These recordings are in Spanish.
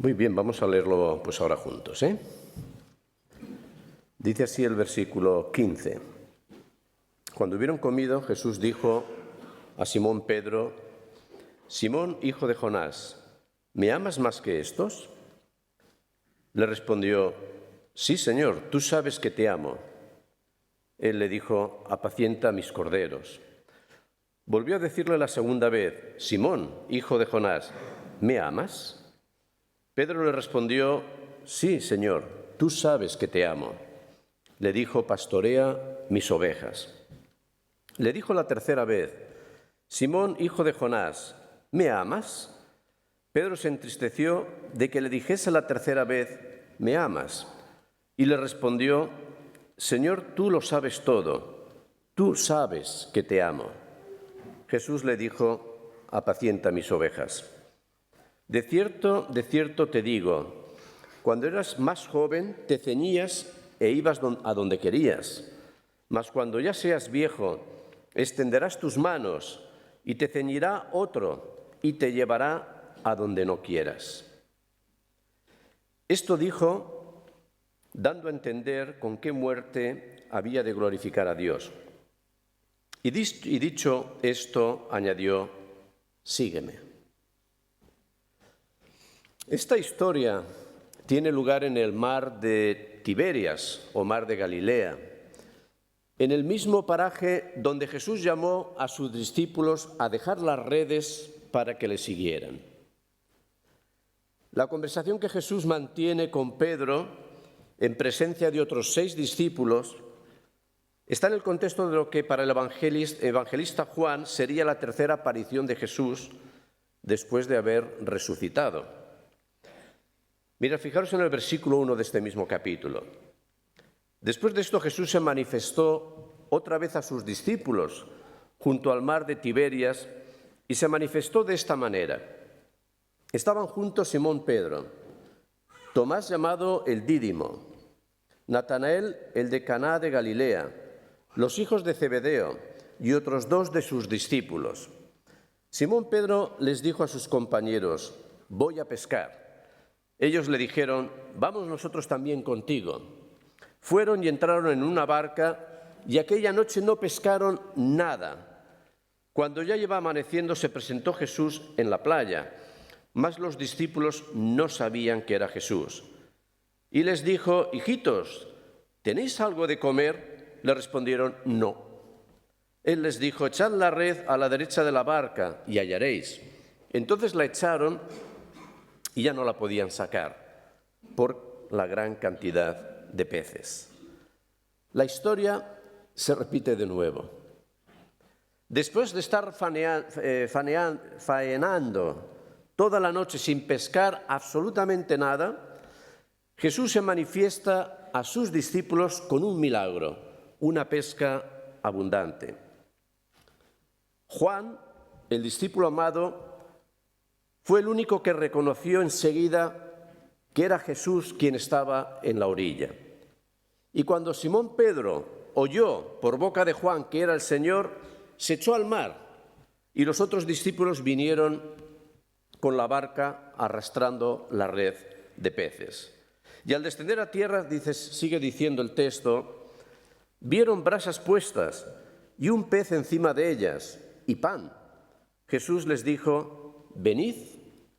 Muy bien, vamos a leerlo pues ahora juntos, ¿eh? Dice así el versículo 15. Cuando hubieron comido, Jesús dijo a Simón Pedro: Simón, hijo de Jonás, ¿me amas más que estos? Le respondió: Sí, Señor, tú sabes que te amo. Él le dijo: apacienta mis corderos. Volvió a decirle la segunda vez: Simón, hijo de Jonás, ¿me amas? Pedro le respondió: Sí, Señor, tú sabes que te amo. Le dijo: pastorea mis ovejas. Le dijo la tercera vez: Simón, hijo de Jonás, ¿me amas? Pedro se entristeció de que le dijese la tercera vez: ¿me amas? Y le respondió: Señor, tú lo sabes todo, tú sabes que te amo. Jesús le dijo: apacienta mis ovejas. De cierto te digo, cuando eras más joven te ceñías e ibas a donde querías, mas cuando ya seas viejo extenderás tus manos y te ceñirá otro y te llevará a donde no quieras. Esto dijo dando a entender con qué muerte había de glorificar a Dios. Y dicho esto, añadió: sígueme. Esta historia tiene lugar en el mar de Tiberias o mar de Galilea, en el mismo paraje donde Jesús llamó a sus discípulos a dejar las redes para que le siguieran. La conversación que Jesús mantiene con Pedro en presencia de otros 6 discípulos está en el contexto de lo que para el evangelista Juan sería la tercera aparición de Jesús después de haber resucitado. Mira, fijaros en el versículo 1 de este mismo capítulo. Después de esto Jesús se manifestó otra vez a sus discípulos junto al mar de Tiberias y se manifestó de esta manera. Estaban juntos Simón Pedro, Tomás llamado el Dídimo, Natanael el de Caná de Galilea, los hijos de Zebedeo y otros 2 de sus discípulos. Simón Pedro les dijo a sus compañeros: voy a pescar. Ellos le dijeron: vamos nosotros también contigo. Fueron y entraron en una barca y aquella noche no pescaron nada. Cuando ya iba amaneciendo se presentó Jesús en la playa, mas los discípulos no sabían que era Jesús. Y les dijo: hijitos, ¿tenéis algo de comer? Le respondieron: no. Él les dijo: echad la red a la derecha de la barca y hallaréis. Entonces la echaron y ya no la podían sacar por la gran cantidad de peces. La historia se repite de nuevo. Después de estar faenando toda la noche sin pescar absolutamente nada, Jesús se manifiesta a sus discípulos con un milagro, una pesca abundante. Juan, el discípulo amado, fue el único que reconoció enseguida que era Jesús quien estaba en la orilla. Y cuando Simón Pedro oyó por boca de Juan que era el Señor, se echó al mar y los otros discípulos vinieron con la barca arrastrando la red de peces. Y al descender a tierra, sigue diciendo el texto, vieron brasas puestas y un pez encima de ellas y pan. Jesús les dijo: venid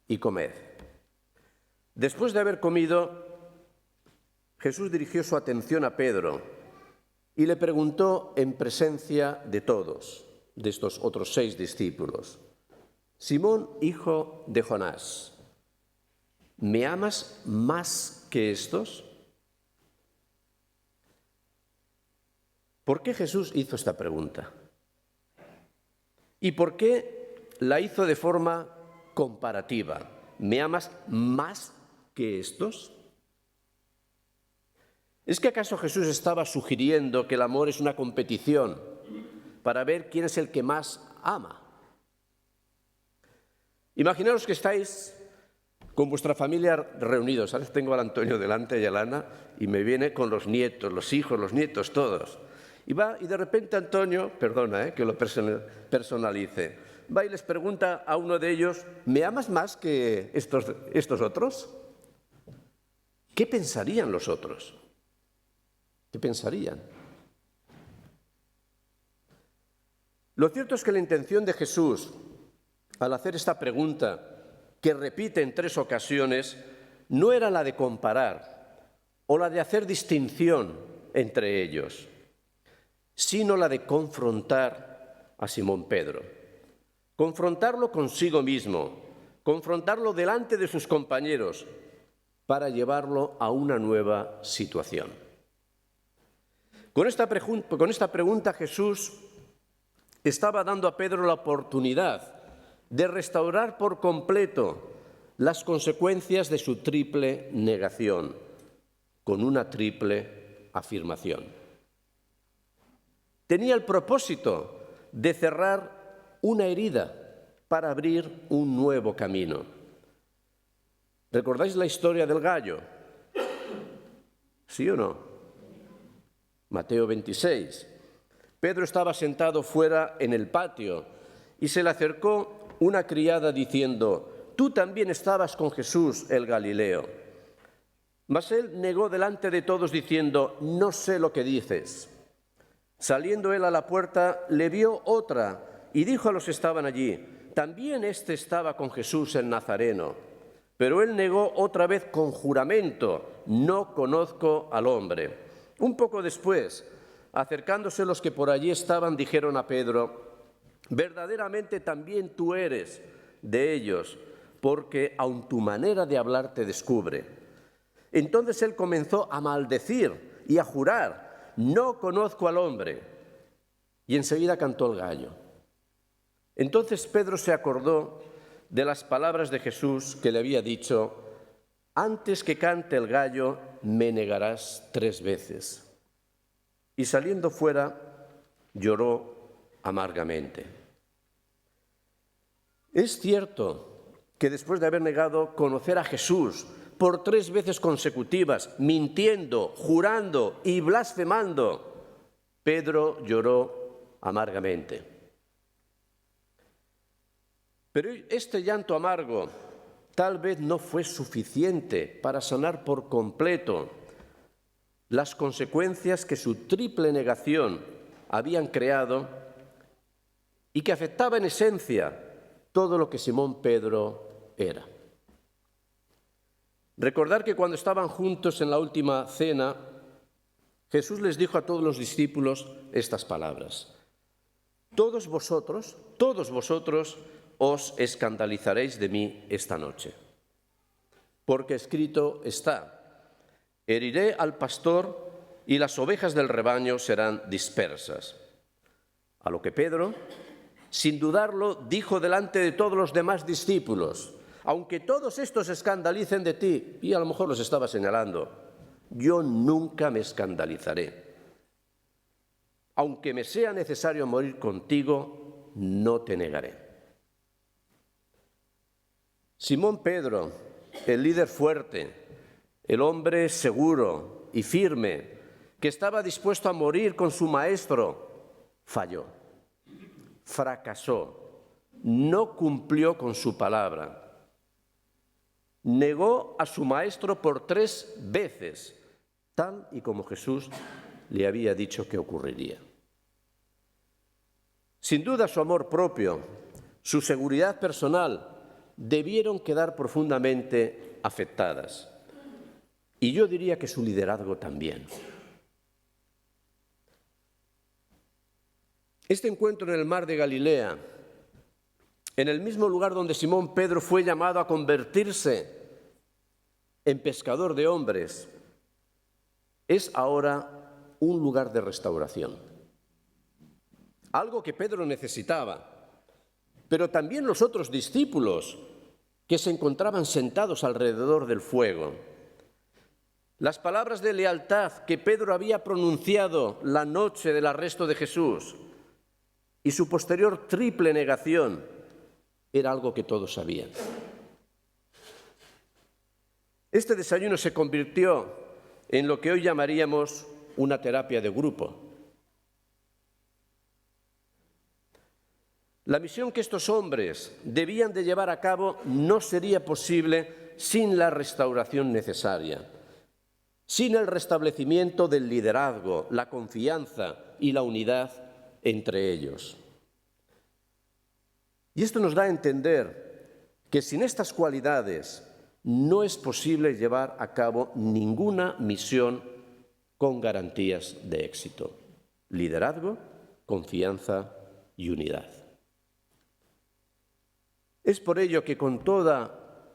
y comed. Después de haber comido, Jesús dirigió su atención a Pedro y le preguntó en presencia de todos, de estos otros 6 discípulos: Simón, hijo de Jonás, ¿me amas más que estos? ¿Por qué Jesús hizo esta pregunta? ¿Y por qué la hizo de forma comparativa? ¿Me amas más que estos? ¿Es que acaso Jesús estaba sugiriendo que el amor es una competición para ver quién es el que más ama? Imaginaos que estáis con vuestra familia reunidos. Ahora tengo al Antonio delante y a Lana y me viene con los nietos, los hijos, los nietos, todos. Y de repente Antonio, perdona que lo personalice, va y les pregunta a uno de ellos: ¿me amas más que estos otros? ¿Qué pensarían los otros? ¿Qué pensarían? Lo cierto es que la intención de Jesús, al hacer esta pregunta, que repite en 3 ocasiones, no era la de comparar o la de hacer distinción entre ellos, sino la de confrontar a Simón Pedro. Confrontarlo consigo mismo, confrontarlo delante de sus compañeros, para llevarlo a una nueva situación. Con esta pregunta Jesús estaba dando a Pedro la oportunidad de restaurar por completo las consecuencias de su triple negación, con una triple afirmación. Tenía el propósito de cerrar una herida para abrir un nuevo camino. ¿Recordáis la historia del gallo? ¿Sí o no? Mateo 26. Pedro estaba sentado fuera en el patio y se le acercó una criada diciendo: «Tú también estabas con Jesús el Galileo». Mas él negó delante de todos diciendo: «No sé lo que dices». Saliendo él a la puerta, le vio otra y dijo a los que estaban allí: «También éste estaba con Jesús el Nazareno». Pero él negó otra vez con juramento: «No conozco al hombre». Un poco después, acercándose los que por allí estaban, dijeron a Pedro: «Verdaderamente también tú eres de ellos, porque aun tu manera de hablar te descubre». Entonces él comenzó a maldecir y a jurar: «No conozco al hombre». Y enseguida cantó el gallo. Entonces Pedro se acordó de las palabras de Jesús que le había dicho: «Antes que cante el gallo, me negarás 3 veces». Y saliendo fuera, lloró amargamente. Es cierto que después de haber negado conocer a Jesús por 3 veces consecutivas, mintiendo, jurando y blasfemando, Pedro lloró amargamente. Pero este llanto amargo tal vez no fue suficiente para sanar por completo las consecuencias que su triple negación habían creado y que afectaba en esencia todo lo que Simón Pedro era. Recordar que cuando estaban juntos en la última cena, Jesús les dijo a todos los discípulos estas palabras: todos vosotros os escandalizaréis de mí esta noche, porque escrito está: heriré al pastor y las ovejas del rebaño serán dispersas. A lo que Pedro, sin dudarlo, dijo delante de todos los demás discípulos: aunque todos estos se escandalicen de ti, y a lo mejor los estaba señalando, yo nunca me escandalizaré. Aunque me sea necesario morir contigo, no te negaré. Simón Pedro, el líder fuerte, el hombre seguro y firme, que estaba dispuesto a morir con su maestro, falló, fracasó, no cumplió con su palabra. Negó a su maestro por 3 veces, tal y como Jesús le había dicho que ocurriría. Sin duda, su amor propio, su seguridad personal, debieron quedar profundamente afectadas. Y yo diría que su liderazgo también. Este encuentro en el mar de Galilea, en el mismo lugar donde Simón Pedro fue llamado a convertirse en pescador de hombres, es ahora un lugar de restauración. Algo que Pedro necesitaba, pero también los otros discípulos que se encontraban sentados alrededor del fuego. Las palabras de lealtad que Pedro había pronunciado la noche del arresto de Jesús y su posterior triple negación era algo que todos sabían. Este desayuno se convirtió en lo que hoy llamaríamos una terapia de grupo. La misión que estos hombres debían de llevar a cabo no sería posible sin la restauración necesaria. sin el restablecimiento del liderazgo, la confianza y la unidad entre ellos. Y esto nos da a entender que sin estas cualidades no es posible llevar a cabo ninguna misión con garantías de éxito. Liderazgo, confianza y unidad. Es por ello que con toda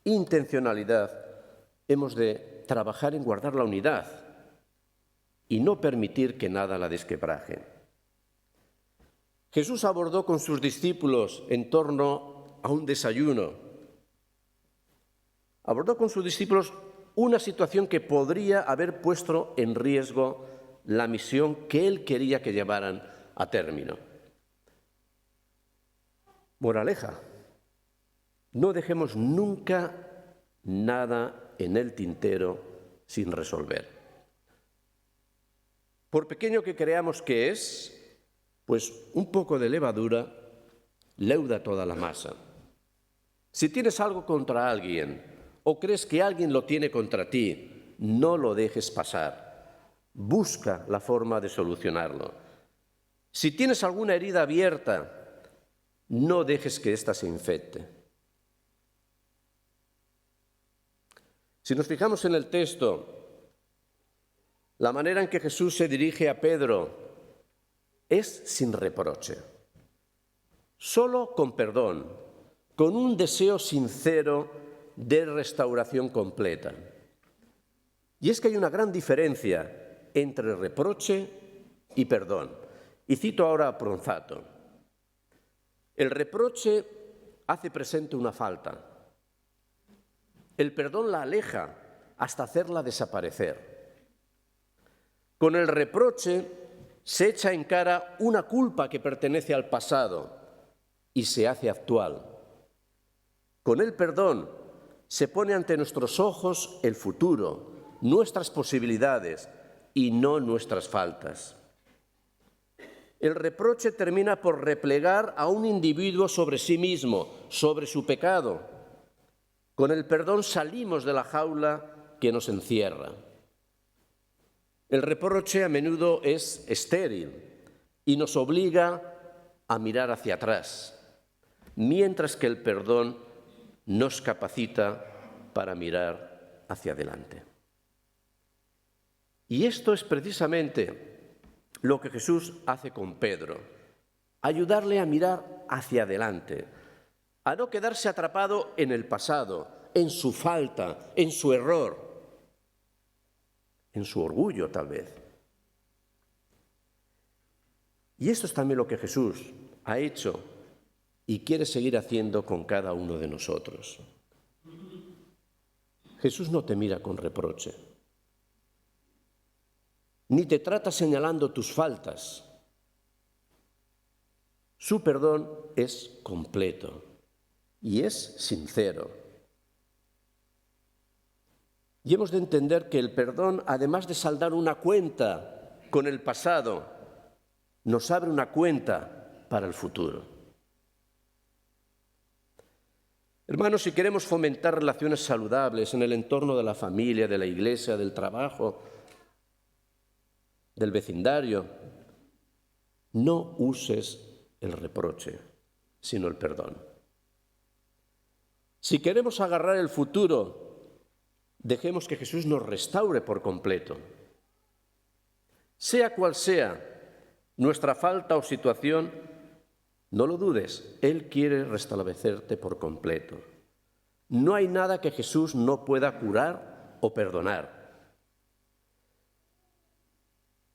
intencionalidad hemos de trabajar en guardar la unidad y no permitir que nada la desquebraje. Jesús abordó con sus discípulos en torno a un desayuno. Abordó con sus discípulos una situación que podría haber puesto en riesgo la misión que él quería que llevaran a término. Moraleja, no dejemos nunca nada en el tintero sin resolver. Por pequeño que creamos que es, pues un poco de levadura leuda toda la masa. Si tienes algo contra alguien o crees que alguien lo tiene contra ti, no lo dejes pasar. Busca la forma de solucionarlo. Si tienes alguna herida abierta, no dejes que ésta se infecte. Si nos fijamos en el texto, la manera en que Jesús se dirige a Pedro es sin reproche, solo con perdón, con un deseo sincero de restauración completa. Y es que hay una gran diferencia entre reproche y perdón. Y cito ahora a Pronzato. El reproche hace presente una falta. El perdón la aleja hasta hacerla desaparecer. Con el reproche se echa en cara una culpa que pertenece al pasado y se hace actual. Con el perdón se pone ante nuestros ojos el futuro, nuestras posibilidades y no nuestras faltas. El reproche termina por replegar a un individuo sobre sí mismo, sobre su pecado. Con el perdón salimos de la jaula que nos encierra. El reproche a menudo es estéril y nos obliga a mirar hacia atrás, mientras que el perdón nos capacita para mirar hacia adelante. Y esto es precisamente lo que Jesús hace con Pedro, ayudarle a mirar hacia adelante, a no quedarse atrapado en el pasado, en su falta, en su error, en su orgullo tal vez. Y esto es también lo que Jesús ha hecho y quiere seguir haciendo con cada uno de nosotros. Jesús no te mira con reproche, ni te trata señalando tus faltas. Su perdón es completo y es sincero. Y hemos de entender que el perdón, además de saldar una cuenta con el pasado, nos abre una cuenta para el futuro. Hermanos, si queremos fomentar relaciones saludables en el entorno de la familia, de la iglesia, del trabajo, del vecindario, no uses el reproche, sino el perdón. Si queremos agarrar el futuro, dejemos que Jesús nos restaure por completo. Sea cual sea nuestra falta o situación, no lo dudes, Él quiere restablecerte por completo. No hay nada que Jesús no pueda curar o perdonar.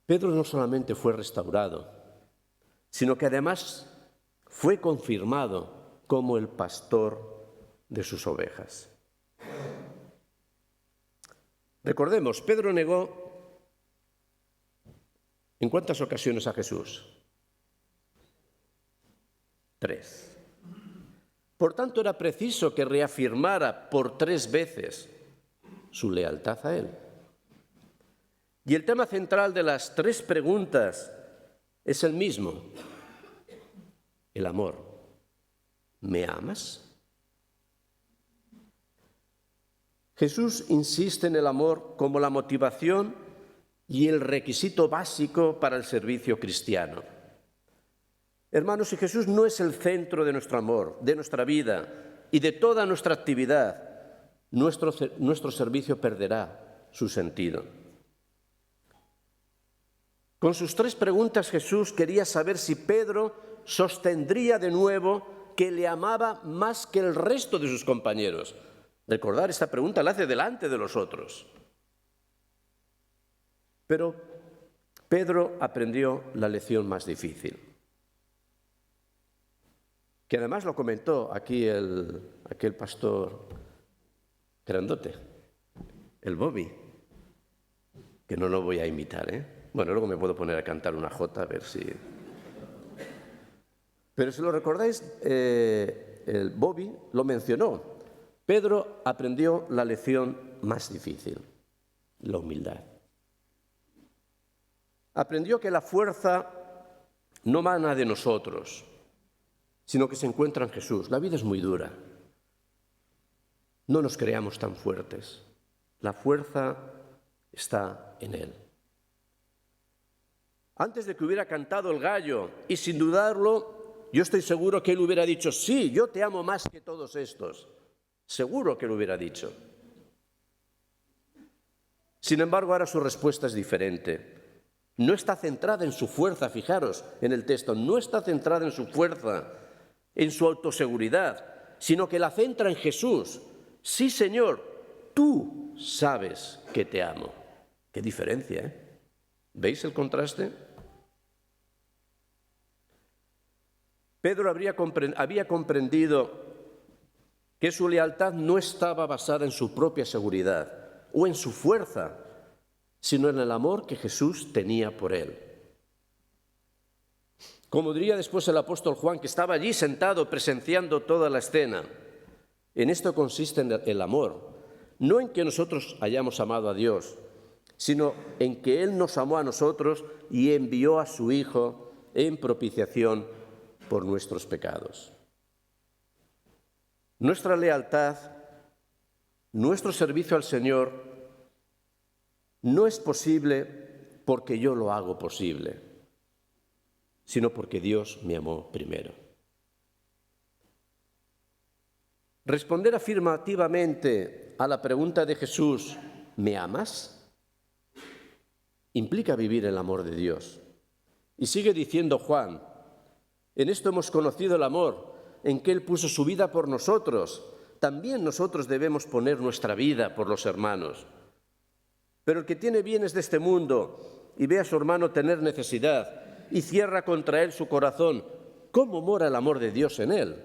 Pedro no solamente fue restaurado, sino que además fue confirmado como el pastor de sus ovejas. Recordemos, Pedro negó ¿en cuántas ocasiones a Jesús? 3. Por tanto, era preciso que reafirmara por 3 veces su lealtad a Él. Y el tema central de las 3 preguntas es el mismo: el amor. ¿Me amas? Jesús insiste en el amor como la motivación y el requisito básico para el servicio cristiano. Hermanos, si Jesús no es el centro de nuestro amor, de nuestra vida y de toda nuestra actividad, nuestro servicio perderá su sentido. Con sus 3 preguntas Jesús quería saber si Pedro sostendría de nuevo que le amaba más que el resto de sus compañeros. Recordar, esta pregunta la hace delante de los otros. Pero Pedro aprendió la lección más difícil, que además lo comentó aquí aquel pastor grandote, el Bobby, que no lo voy a imitar, ¿eh? Bueno, luego me puedo poner a cantar una jota a ver si... Pero si lo recordáis, el Bobby lo mencionó. Pedro aprendió la lección más difícil, la humildad. Aprendió que la fuerza no mana de nosotros, sino que se encuentra en Jesús. La vida es muy dura. No nos creamos tan fuertes. La fuerza está en Él. Antes de que hubiera cantado el gallo, y sin dudarlo, yo estoy seguro que Él hubiera dicho, sí, yo te amo más que todos estos. Seguro que lo hubiera dicho. Sin embargo, ahora su respuesta es diferente. No está centrada en su fuerza, fijaros en el texto, no está centrada en su fuerza, en su autoseguridad, sino que la centra en Jesús. Sí, Señor, tú sabes que te amo. Qué diferencia, ¿eh? ¿Veis el contraste? Pedro había comprendido que su lealtad no estaba basada en su propia seguridad o en su fuerza, sino en el amor que Jesús tenía por él. Como diría después el apóstol Juan, que estaba allí sentado presenciando toda la escena, en esto consiste el amor, no en que nosotros hayamos amado a Dios, sino en que Él nos amó a nosotros y envió a su Hijo en propiciación por nuestros pecados. Nuestra lealtad, nuestro servicio al Señor, no es posible porque yo lo hago posible, sino porque Dios me amó primero. Responder afirmativamente a la pregunta de Jesús, ¿me amas?, implica vivir el amor de Dios. Y sigue diciendo Juan, en esto hemos conocido el amor, en que Él puso su vida por nosotros. También nosotros debemos poner nuestra vida por los hermanos. Pero el que tiene bienes de este mundo y ve a su hermano tener necesidad y cierra contra él su corazón, ¿cómo mora el amor de Dios en él?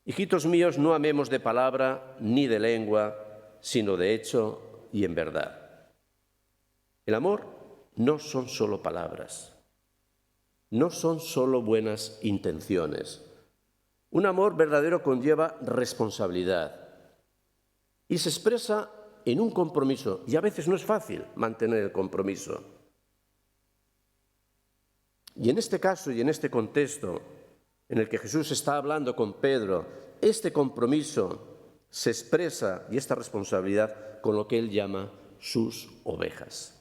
Hijitos míos, no amemos de palabra ni de lengua, sino de hecho y en verdad. El amor no son solo palabras, no son solo buenas intenciones. Un amor verdadero conlleva responsabilidad y se expresa en un compromiso, y a veces no es fácil mantener el compromiso. Y en este caso y en este contexto en el que Jesús está hablando con Pedro, este compromiso se expresa, y esta responsabilidad, con lo que Él llama sus ovejas.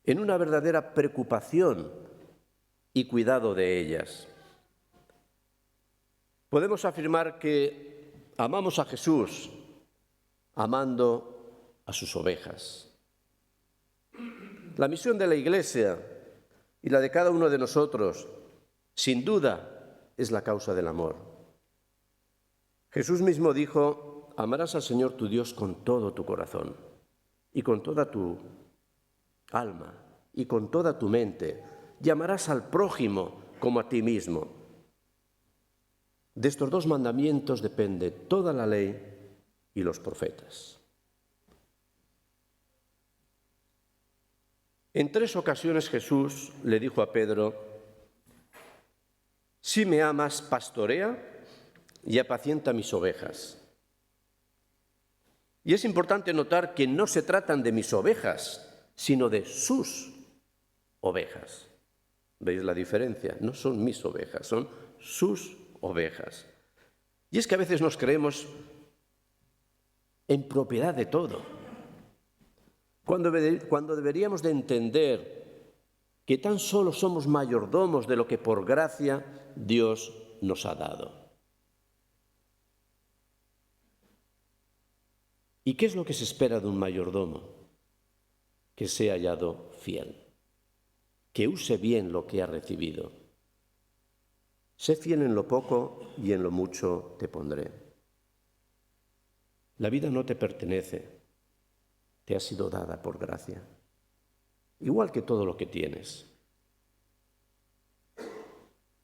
En una verdadera preocupación y cuidado de ellas. Podemos afirmar que amamos a Jesús amando a sus ovejas. La misión de la Iglesia y la de cada uno de nosotros, sin duda, es la causa del amor. Jesús mismo dijo, amarás al Señor tu Dios con todo tu corazón y con toda tu alma y con toda tu mente, y amarás al prójimo como a ti mismo. De estos 2 mandamientos depende toda la ley y los profetas. En 3 ocasiones Jesús le dijo a Pedro, si me amas, pastorea y apacienta mis ovejas. Y es importante notar que no se tratan de mis ovejas, sino de sus ovejas. ¿Veis la diferencia? No son mis ovejas, son sus ovejas. Y es que a veces nos creemos en propiedad de todo. Cuando deberíamos de entender que tan solo somos mayordomos de lo que por gracia Dios nos ha dado. ¿Y qué es lo que se espera de un mayordomo? Que sea hallado fiel, que use bien lo que ha recibido. Sé fiel en lo poco y en lo mucho te pondré. La vida no te pertenece, te ha sido dada por gracia, igual que todo lo que tienes.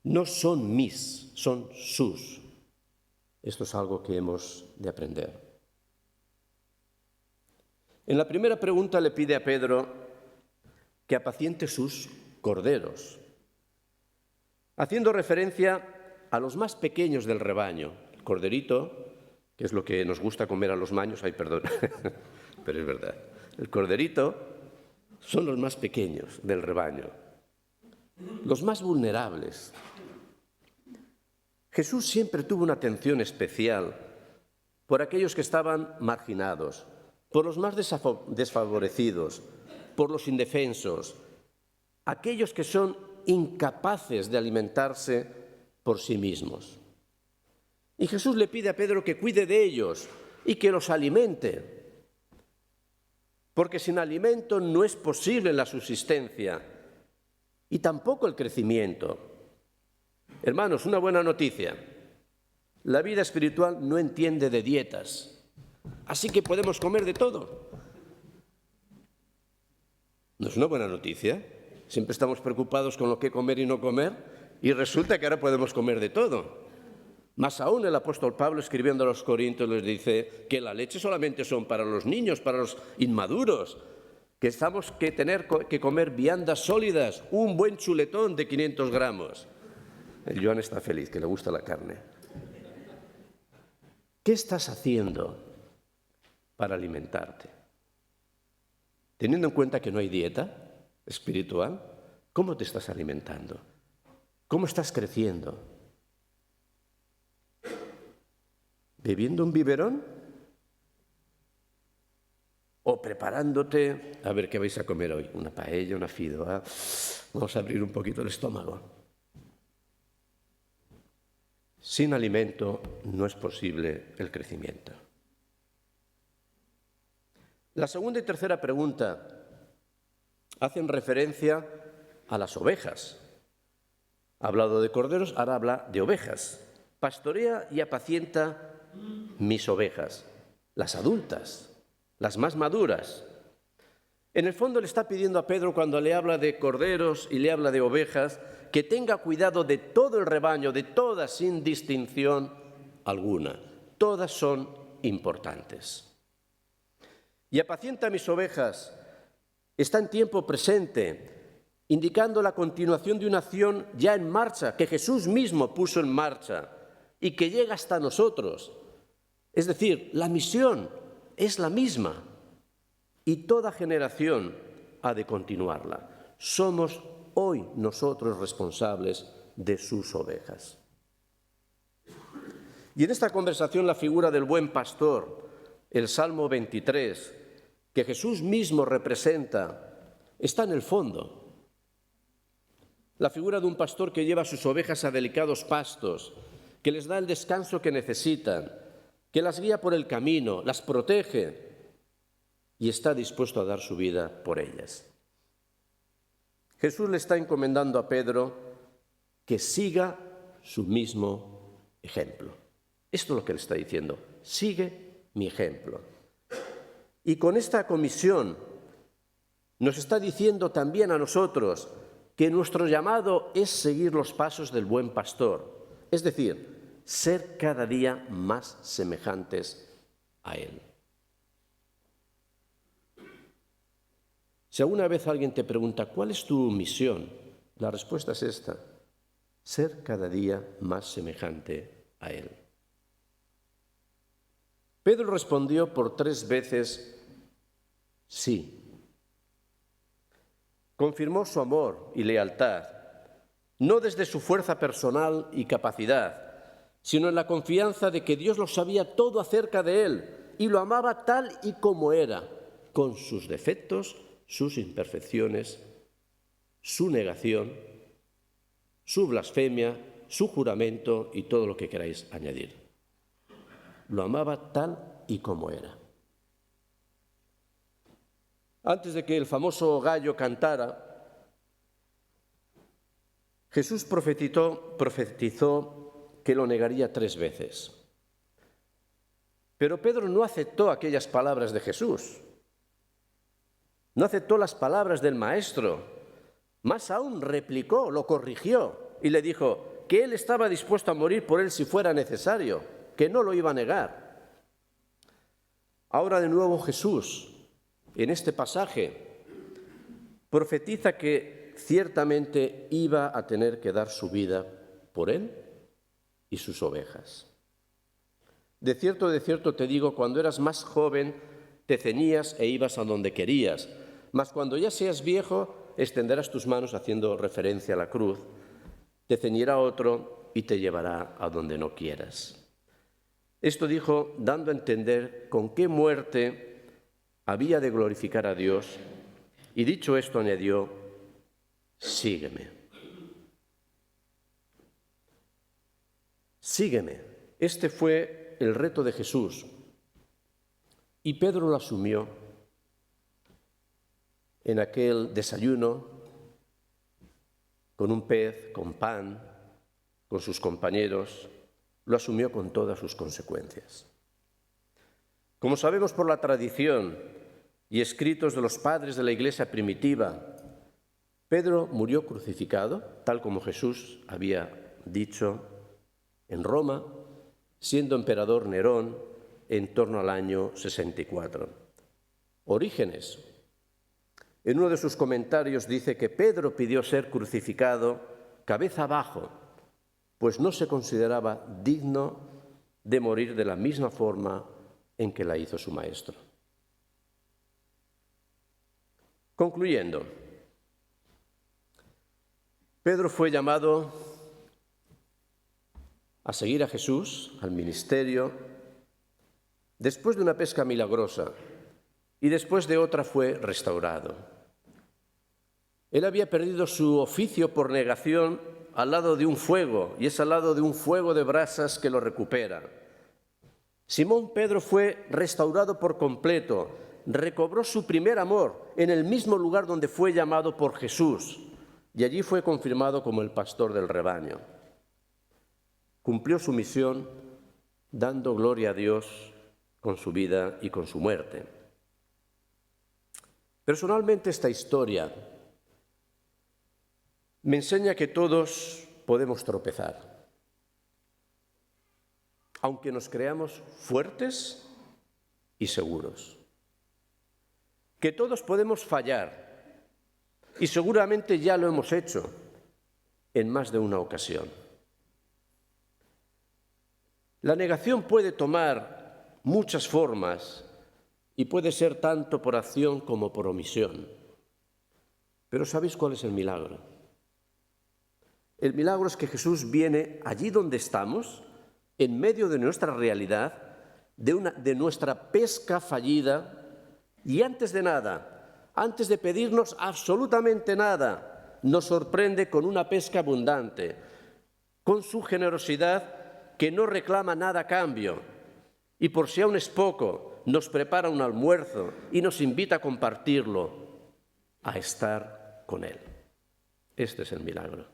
No son mis, son sus. Esto es algo que hemos de aprender. En la primera pregunta le pide a Pedro que apaciente sus corderos, haciendo referencia a los más pequeños del rebaño. El corderito, que es lo que nos gusta comer a los maños, ay, perdón, pero es verdad. El corderito son los más pequeños del rebaño, los más vulnerables. Jesús siempre tuvo una atención especial por aquellos que estaban marginados, por los más desfavorecidos, por los indefensos, aquellos que son incapaces de alimentarse por sí mismos. Y Jesús le pide a Pedro que cuide de ellos y que los alimente, porque sin alimento no es posible la subsistencia y tampoco el crecimiento. Hermanos, una buena noticia. La vida espiritual no entiende de dietas, así que podemos comer de todo. ¿No es una buena noticia? Siempre estamos preocupados con lo que comer y no comer, y resulta que ahora podemos comer de todo. Más aún, el apóstol Pablo, escribiendo a los Corintios, les dice que la leche solamente son para los niños, para los inmaduros, que estamos que tener que comer viandas sólidas, un buen chuletón de 500 gramos. El Joan está feliz, que le gusta la carne. ¿Qué estás haciendo para alimentarte? Teniendo en cuenta que no hay dieta espiritual, ¿cómo te estás alimentando? ¿Cómo estás creciendo? ¿Bebiendo un biberón? ¿O preparándote a ver qué vais a comer hoy? Una paella, una fideuà. Vamos a abrir un poquito el estómago. Sin alimento no es posible el crecimiento. La segunda y tercera pregunta hacen referencia a las ovejas. Ha hablado de corderos, ahora habla de ovejas. Pastorea y apacienta mis ovejas, las adultas, las más maduras. En el fondo le está pidiendo a Pedro, cuando le habla de corderos y le habla de ovejas, que tenga cuidado de todo el rebaño, de todas, sin distinción alguna. Todas son importantes. Y apacienta mis ovejas está en tiempo presente, indicando la continuación de una acción ya en marcha, que Jesús mismo puso en marcha y que llega hasta nosotros. Es decir, la misión es la misma y toda generación ha de continuarla. Somos hoy nosotros responsables de sus ovejas. Y en esta conversación la figura del buen pastor, el Salmo 23, que Jesús mismo representa, está en el fondo. La figura de un pastor que lleva a sus ovejas a delicados pastos, que les da el descanso que necesitan, que las guía por el camino, las protege y está dispuesto a dar su vida por ellas. Jesús le está encomendando a Pedro que siga su mismo ejemplo. Esto es lo que le está diciendo. Sigue mi ejemplo. Y con esta comisión nos está diciendo también a nosotros que nuestro llamado es seguir los pasos del buen pastor, es decir, ser cada día más semejantes a él. Si alguna vez alguien te pregunta, ¿cuál es tu misión? La respuesta es esta: ser cada día más semejante a él. Pedro respondió por 3 veces sí. Confirmó su amor y lealtad, no desde su fuerza personal y capacidad, sino en la confianza de que Dios lo sabía todo acerca de él y lo amaba tal y como era, con sus defectos, sus imperfecciones, su negación, su blasfemia, su juramento y todo lo que queráis añadir. Lo amaba tal y como era. Antes de que el famoso gallo cantara, Jesús profetizó que lo negaría 3 veces. Pero Pedro no aceptó aquellas palabras de Jesús. No aceptó las palabras del Maestro. Más aún, replicó, lo corrigió y le dijo que él estaba dispuesto a morir por él si fuera necesario, que no lo iba a negar. Ahora de nuevo Jesús, en este pasaje, profetiza que ciertamente iba a tener que dar su vida por él y sus ovejas. De cierto te digo, cuando eras más joven, te ceñías e ibas a donde querías, mas cuando ya seas viejo, extenderás tus manos haciendo referencia a la cruz, te ceñirá otro y te llevará a donde no quieras. Esto dijo dando a entender con qué muerte había de glorificar a Dios, y dicho esto añadió: sígueme. Sígueme. Este fue el reto de Jesús, y Pedro lo asumió en aquel desayuno con un pez, con pan, con sus compañeros. Lo asumió con todas sus consecuencias. Como sabemos por la tradición y escritos de los padres de la Iglesia primitiva, Pedro murió crucificado, tal como Jesús había dicho, en Roma, siendo emperador Nerón en torno al año 64. Orígenes, en uno de sus comentarios, dice que Pedro pidió ser crucificado cabeza abajo, pues no se consideraba digno de morir de la misma forma en que la hizo su maestro. Concluyendo, Pedro fue llamado a seguir a Jesús, al ministerio, después de una pesca milagrosa, y después de otra fue restaurado. Él había perdido su oficio por negación al lado de un fuego, y es al lado de un fuego de brasas que lo recupera. Simón Pedro fue restaurado por completo, recobró su primer amor en el mismo lugar donde fue llamado por Jesús, y allí fue confirmado como el pastor del rebaño. Cumplió su misión dando gloria a Dios con su vida y con su muerte. Personalmente, esta historia me enseña que todos podemos tropezar, aunque nos creamos fuertes y seguros. Que todos podemos fallar, y seguramente ya lo hemos hecho en más de una ocasión. La negación puede tomar muchas formas y puede ser tanto por acción como por omisión. Pero ¿sabéis cuál es el milagro? El milagro es que Jesús viene allí donde estamos, en medio de nuestra realidad, de nuestra pesca fallida, y antes de nada, antes de pedirnos absolutamente nada, nos sorprende con una pesca abundante, con su generosidad que no reclama nada a cambio, y por si aún es poco, nos prepara un almuerzo y nos invita a compartirlo, a estar con Él. Este es el milagro.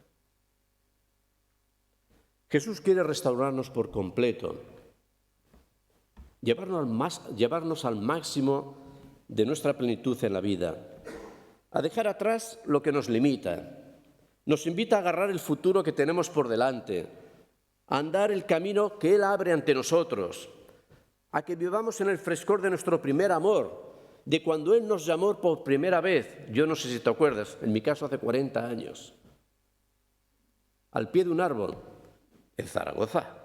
Jesús quiere restaurarnos por completo, llevarnos al máximo de nuestra plenitud en la vida, a dejar atrás lo que nos limita. Nos invita a agarrar el futuro que tenemos por delante, a andar el camino que Él abre ante nosotros, a que vivamos en el frescor de nuestro primer amor, de cuando Él nos llamó por primera vez. Yo no sé si te acuerdas, en mi caso hace 40 años, al pie de un árbol, en Zaragoza.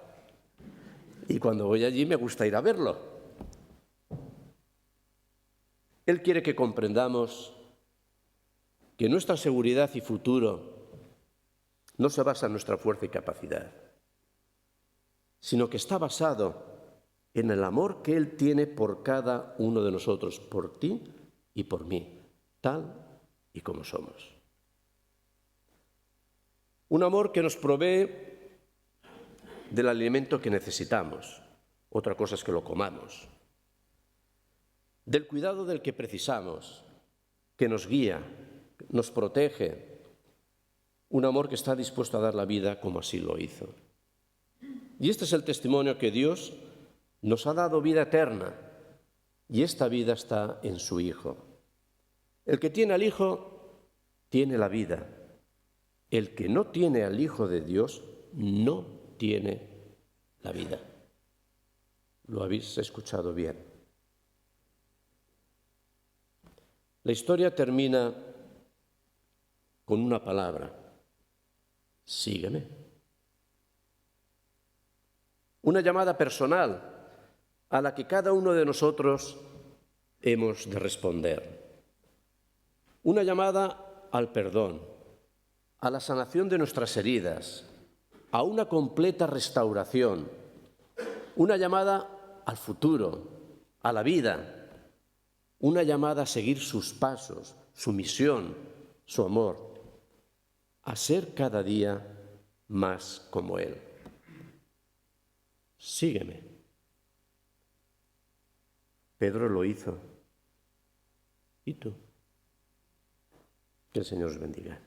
Y cuando voy allí me gusta ir a verlo. Él quiere que comprendamos que nuestra seguridad y futuro no se basa en nuestra fuerza y capacidad, sino que está basado en el amor que Él tiene por cada uno de nosotros, por ti y por mí, tal y como somos. Un amor que nos provee del alimento que necesitamos, otra cosa es que lo comamos, del cuidado del que precisamos, que nos guía, nos protege, un amor que está dispuesto a dar la vida como así lo hizo. Y este es el testimonio que Dios nos ha dado vida eterna, y esta vida está en su Hijo. El que tiene al Hijo tiene la vida. El que no tiene al Hijo de Dios no tiene la vida. Lo habéis escuchado bien. La historia termina con una palabra: sígueme. Una llamada personal a la que cada uno de nosotros hemos de responder. Una llamada al perdón, a la sanación de nuestras heridas, a una completa restauración. Una llamada al futuro, a la vida. Una llamada a seguir sus pasos, su misión, su amor, a ser cada día más como Él. Sígueme. Pedro lo hizo. ¿Y tú? Que el Señor os bendiga.